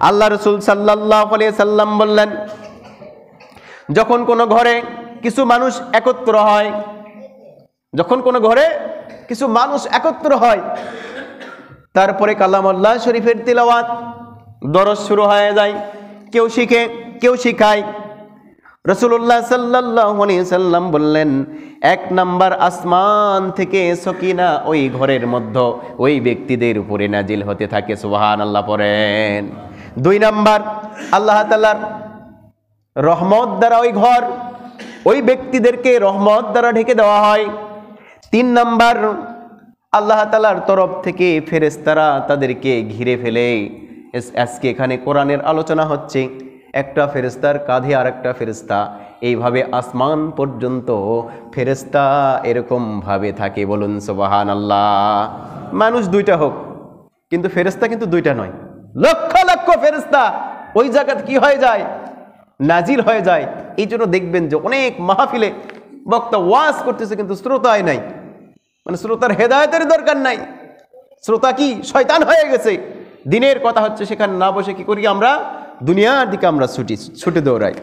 আল্লাহ রাসূল সাল্লাল্লাহু আলাইহি সাল্লাম বললেন, যখন কোনো ঘরে কিছু মানুষ একত্র হয়, যখন কোনো ঘরে কিছু মানুষ একত্র হয়, তারপরে কালামুল্লাহ শরীফের তিলাওয়াত দরস শুরু হয়ে যায়, কেউ শিখে কেউ শিখায়। রাসূলুল্লাহ সাল্লাল্লাহু আলাইহি সাল্লাম বললেন, এক নাম্বার আসমান থেকে সকিনা ওই ঘরের মধ্যে ওই ব্যক্তিদের উপরে নাজিল হতে থাকে, সুবহানাল্লাহ পড়েন। দুই নাম্বার, আল্লাহ তাআলার রহমত দ্বারা ওই ঘর ওই ব্যক্তিদেরকে রহমত দ্বারা ঢেকে দেওয়া হয়। তিন নাম্বার, আল্লাহ তাআলার তরফ থেকে ফেরেশতারা তাদেরকে ঘিরে ফেলে। আজকে এখানে কোরআনের আলোচনা হচ্ছে, একটা ফেরেশতার কাঁধে আর একটা ফেরেশতা, এইভাবে আসমান পর্যন্ত ফেরেশতা এরকম ভাবে থাকে, বলুন সুবহানাল্লাহ। মানুষ দুইটা হোক, কিন্তু ফেরেশতা কিন্তু দুইটা নয়, লক্ষ লক্ষ ফেরেশতা ওই জায়গাতে কি হয়ে যায়, নাজিল হয়ে যায়। এই জন্য দেখবেন যে অনেক মাহফিলে বক্তা ওয়াজ করতেছে কিন্তু শ্রোতাই নাই, মানে শ্রোতার হেদায়েতের দরকার নাই, শ্রোতা কি শয়তান হয়ে গেছে। দিনের কথা হচ্ছে, সেখানে না বসে কি করি আমরা, দুনিয়ার দিকে আমরা ছুটে দৌড়াই।